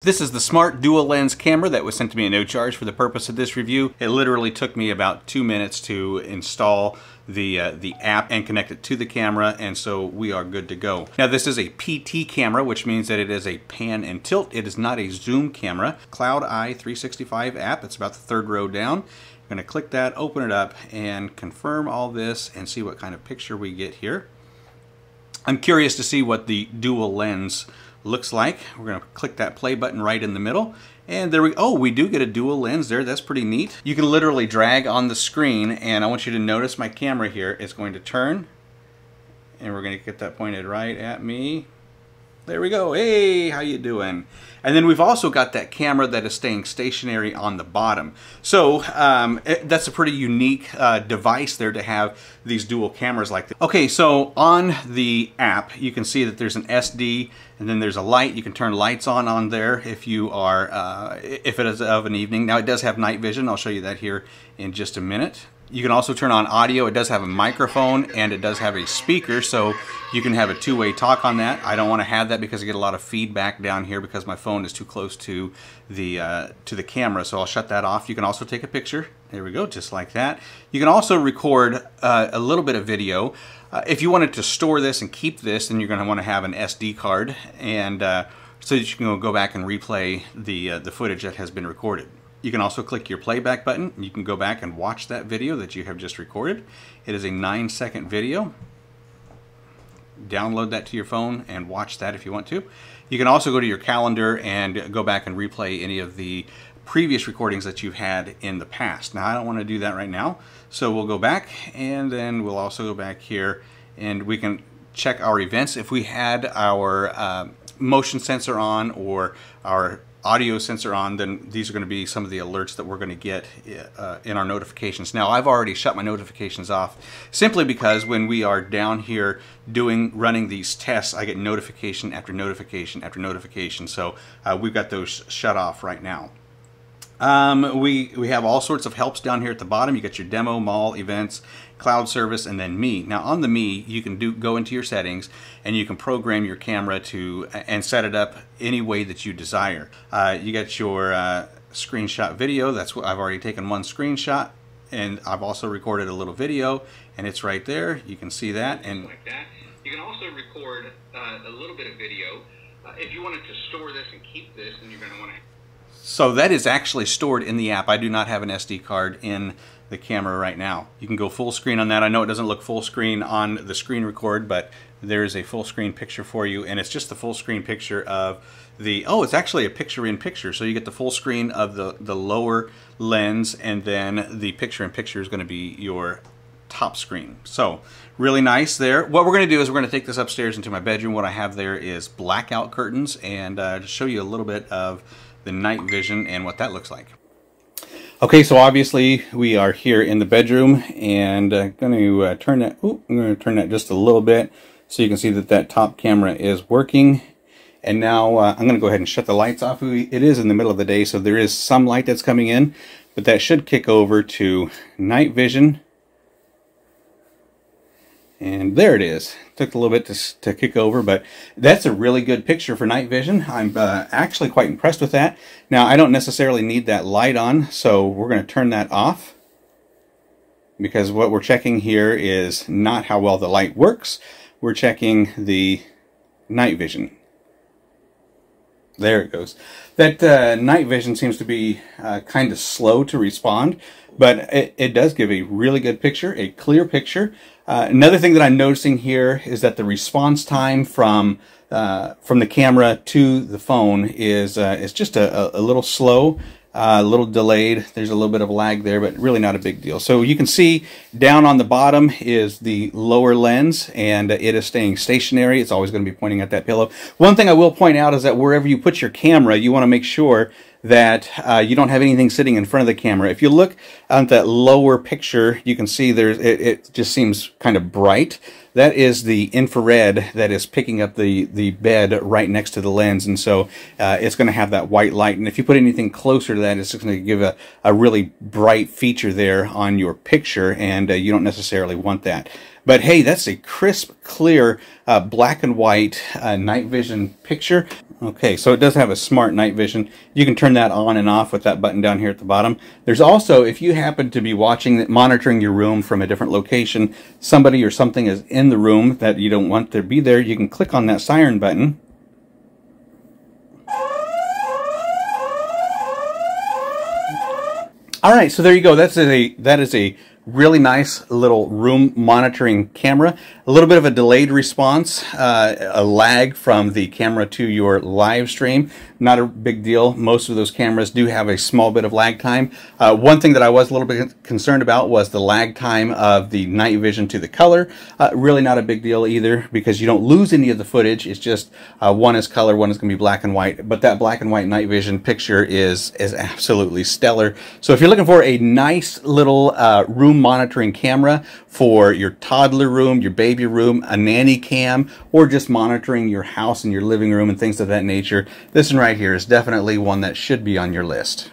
This is the smart dual lens camera that was sent to me at no charge for the purpose of this review. It literally took me about 2 minutes to install the app and connect it to the camera, and so we are good to go. Now this is a PT camera, which means that it is a pan and tilt. It is not a zoom camera. Cloud Eye 365 app, it's about the third row down. I'm going to click that, open it up, and confirm all this and see what kind of picture we get here. I'm curious to see what the dual lens looks like. We're going to click that play button right in the middle, and there we do get a dual lens there. That's pretty neat. You can literally drag on the screen, and I want you to notice my camera here is going to turn, and we're going to get that pointed right at me. There we go. Hey, how you doing? And then we've also got that camera that is staying stationary on the bottom. So that's a pretty unique device there to have these dual cameras like this. Okay, so on the app, you can see that there's an SD and then there's a light. You can turn lights on there if you are, if it is of an evening. Now it does have night vision. I'll show you that here in just a minute. You can also turn on audio. It does have a microphone and it does have a speaker, so you can have a two-way talk on that. I don't want to have that because I get a lot of feedback down here because my phone is too close to the camera, so I'll shut that off. You can also take a picture. There we go, just like that. You can also record a little bit of video. If you wanted to store this and keep this, then you're going to want to have an SD card, and so that you can go back and replay the footage that has been recorded. You can also click your playback button. You can go back and watch that video that you have just recorded. It is a 9-second video. Download that to your phone and watch that if you want to. You can also go to your calendar and go back and replay any of the previous recordings that you've had in the past. Now I don't want to do that right now, so we'll go back, and then we'll also go back here and we can check our events. If we had our motion sensor on or our audio sensor on, then these are going to be some of the alerts that we're going to get in our notifications. Now I've already shut my notifications off simply because when we are down here running these tests, I get notification after notification after notification, so we've got those shut off right now. We have all sorts of helps down here at the bottom. You got your demo, mall, events, cloud service, and then me. Now on the me, you can go into your settings and you can program your camera and set it up any way that you desire. You got your screenshot video. That's what I've already taken one screenshot, and I've also recorded a little video, and it's right there. You can see that. And like that. You can also record a little bit of video. If you wanted to store this and keep this, then you're going to want to. So that is actually stored in the app. I do not have an SD card in the camera right now. You can go full screen on that. I know it doesn't look full screen on the screen record, but there is a full screen picture for you, and it's just the full screen picture of it's actually a picture in picture. So you get the full screen of the lower lens, and then the picture in picture is going to be your top screen. So really nice there. What we're going to do is we're going to take this upstairs into my bedroom. What I have there is blackout curtains, and to show you a little bit of the night vision and what that looks like. Okay, so obviously we are here in the bedroom, and I'm going to turn that. I'm going to turn that just a little bit so you can see that that top camera is working. And now I'm going to go ahead and shut the lights off. It is in the middle of the day, so there is some light that's coming in, but that should kick over to night vision. And there it is. Took a little bit to kick over, but that's a really good picture for night vision. I'm actually quite impressed with that. Now, I don't necessarily need that light on, so we're going to turn that off, because what we're checking here is not how well the light works. We're checking the night vision. There it goes. That night vision seems to be kind of slow to respond, but it does give a really good picture, a clear picture. Another thing that I'm noticing here is that the response time from the camera to the phone is just a little slow, a little delayed. There's a little bit of lag there, but really not a big deal. So you can see down on the bottom is the lower lens, and it is staying stationary. It's always going to be pointing at that pillow. One thing I will point out is that wherever you put your camera, you want to make sure that you don't have anything sitting in front of the camera. If you look at that lower picture, you can see it just seems kind of bright. That is the infrared that is picking up the bed right next to the lens, and so it's going to have that white light. And if you put anything closer to that, it's just going to give a really bright feature there on your picture, and you don't necessarily want that. But hey, that's a crisp, clear, black and white night vision picture. Okay, so it does have a smart night vision. You can turn that on and off with that button down here at the bottom. There's also, if you happen to be monitoring your room from a different location, somebody or something is in the room that you don't want to be there, you can click on that siren button. All right, so there you go. That is a really nice little room monitoring camera. A little bit of a delayed response, a lag from the camera to your live stream. Not a big deal. Most of those cameras do have a small bit of lag time. One thing that I was a little bit concerned about was the lag time of the night vision to the color. Really not a big deal either, because you don't lose any of the footage. It's just one is color, one is going to be black and white. But that black and white night vision picture is absolutely stellar. So if you're looking for a nice little room monitoring camera for your toddler room, your baby room, a nanny cam, or just monitoring your house and your living room and things of that nature, this one right here is definitely one that should be on your list.